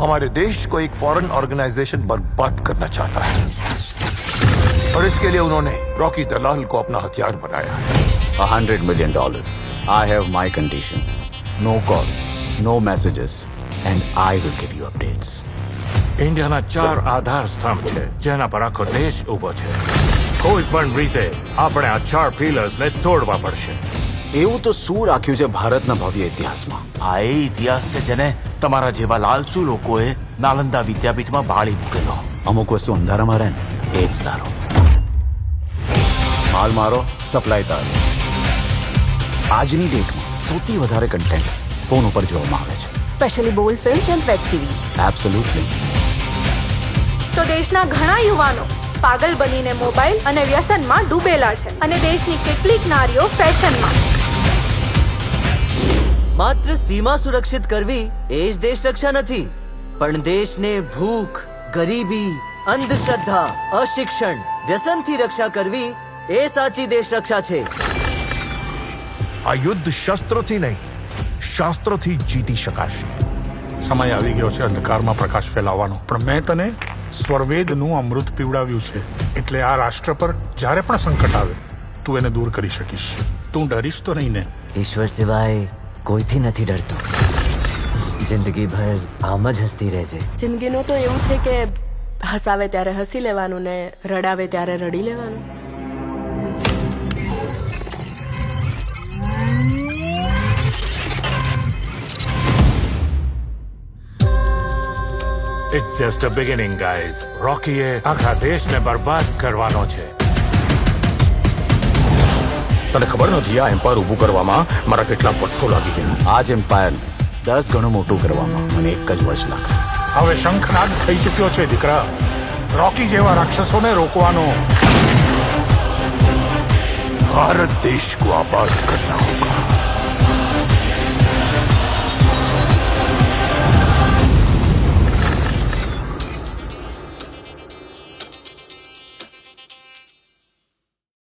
हमारे देश को एक फॉरेन ऑर्गेनाइजेशन बर्बाद करना चाहता है और इसके लिए उन्होंने रॉकी दलाल को अपना हथियार बनाया है। $100 million. I have my conditions. No calls, no messages, and I will give you updates. ઇન્ડિયાના 4 આધાર સ્તંભ છે જેના પર આખો દેશ ઊભો છે. કોઈ પણ રીતે આપણે આ 4 પિલર્સને તોડવા પડશે. એવું તો શું રાખ્યું છે ભારતના ભવ્ય ઇતિહાસમાં? આ એ ઇતિહાસ છે જેને તમારા જેવા લાલચુ લોકોએ નાલંદા વિદ્યાપીઠમાં બાળી મૂકેલો. અમુક વસ્તુ અંધારામાં રહે ને એ જ સારો. માલ મારો, સપ્લાય તારો. આજની ડેટમાં સૌથી વધારે કન્ટેન્ટ ફોન ઉપર જોવામાં આવે છે. Specially bold films and web series. Absolutely. તો દેશના ઘણા યુવાનો પાગલ બનીને મોબાઈલ અને વ્યસનમાં ડૂબેલા છે અને દેશની કેટલીક નારીઓ ફેશનમાં. માત્ર સીમા સુરક્ષિત કરવી એ જ દેશ રક્ષા નથી, પણ દેશને ભૂખ, ગરીબી, અંધશ્રદ્ધા, અશિક્ષણ, વ્યસનથી રક્ષા કરવી એ સાચી દેશ રક્ષા છે. આ યુદ્ધ શસ્ત્રથી નહીં, શાસ્ત્રથી જીતી શકાશે. સમય આવી ગયો છે અંધકારમાં પ્રકાશ ફેલાવવાનો, પણ મેં તને સ્વરવેદનું અમૃત પીવડાવ્યું છે, એટલે આ રાષ્ટ્ર પર જ્યારે પણ સંકટ આવે તું એને દૂર કરી શકીશ. તું ડરીશ તો નહીં ને? ઈશ્વર સિવાય કોઈથી નથી ડરતો. જિંદગી ભર આમ જ હસતી રહેજે. જિંદગીનું તો એવું છે કે હસાવે ત્યારે હસી લેવાનું ને રડાવે ત્યારે રડી લેવાનું. It's just a beginning guys. રોકીએ આખા દેશને બરબાદ કરવાનો છે. તને ખબર નથી આ એમ્પાયર ઊભું કરવામાં મારા કેટલા વર્ષો લાગી ગયા? આ જ એમ્પાયરને 10 ગણું મોટું કરવામાં મને 1 જ વર્ષ લાગશે. હવે શંખનાદ થઈ ચૂક્યો છે દીકરા. રોકી જેવા રાક્ષસોને રોકવાનો. भारत देश को आबाद करना होगा.